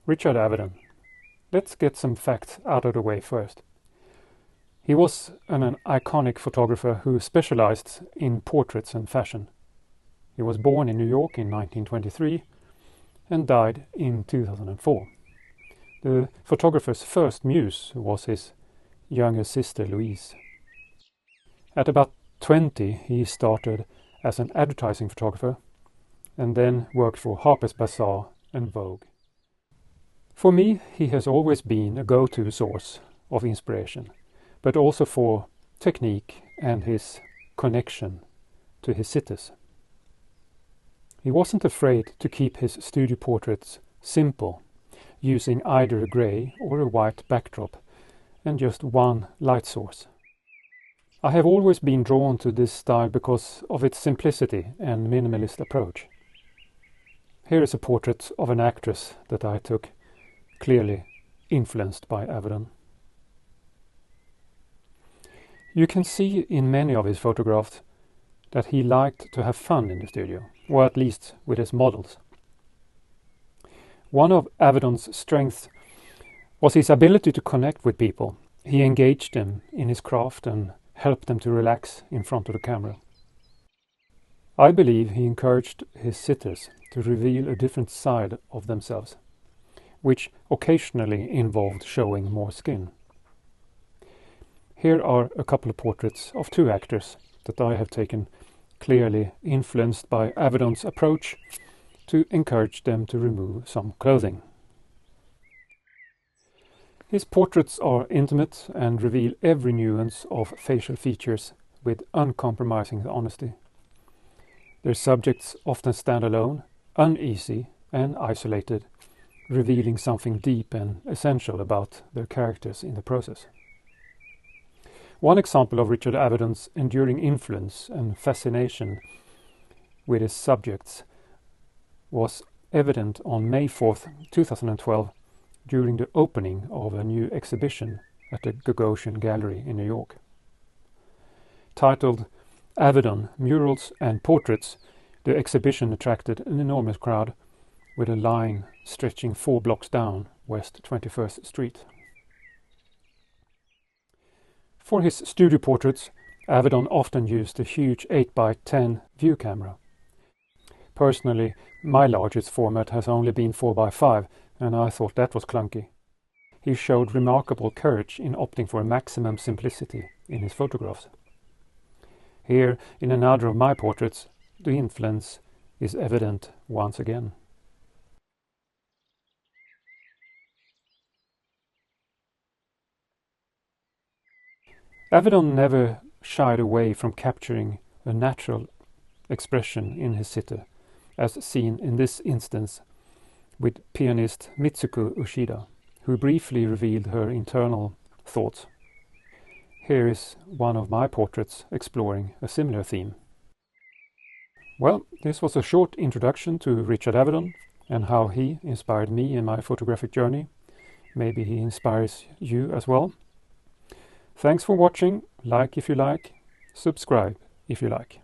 Richard Avedon. Let's get some facts out of the way first. He was an iconic photographer who specialized in portraits and fashion. He was born in New York in 1923 and died in 2004. The photographer's first muse was his younger sister Louise. At about 20, he started as an advertising photographer and then worked for Harper's Bazaar and Vogue. For me, he has always been a go-to source of inspiration, but also for technique and his connection to his sitters. He wasn't afraid to keep his studio portraits simple, using either a grey or a white backdrop and just one light source. I have always been drawn to this style because of its simplicity and minimalist approach. Here is a portrait of an actress that I took, clearly influenced by Avedon. You can see in many of his photographs that he liked to have fun in the studio, or at least with his models. One of Avedon's strengths was his ability to connect with people. He engaged them in his craft and helped them to relax in front of the camera. I believe he encouraged his sitters to reveal a different side of themselves, which occasionally involved showing more skin. Here are a couple of portraits of two actors that I have taken, clearly influenced by Avedon's approach to encourage them to remove some clothing. His portraits are intimate and reveal every nuance of facial features with uncompromising honesty. Their subjects often stand alone, uneasy and isolated, revealing something deep and essential about their characters in the process. One example of Richard Avedon's enduring influence and fascination with his subjects was evident on May 4th, 2012, during the opening of a new exhibition at the Gagosian Gallery in New York. Titled Avedon, Murals and Portraits, the exhibition attracted an enormous crowd with a line stretching 4 blocks down West 21st Street. For his studio portraits, Avedon often used a huge 8x10 view camera. Personally, my largest format has only been 4x5, and I thought that was clunky. He showed remarkable courage in opting for a maximum simplicity in his photographs. Here, in another of my portraits, the influence is evident once again. Avedon never shied away from capturing a natural expression in his sitter, as seen in this instance with pianist Mitsuko Ushida, who briefly revealed her internal thoughts. Here is one of my portraits exploring a similar theme. Well, this was a short introduction to Richard Avedon and how he inspired me in my photographic journey. Maybe he inspires you as well. Thanks for watching. Like if you like, subscribe if you like.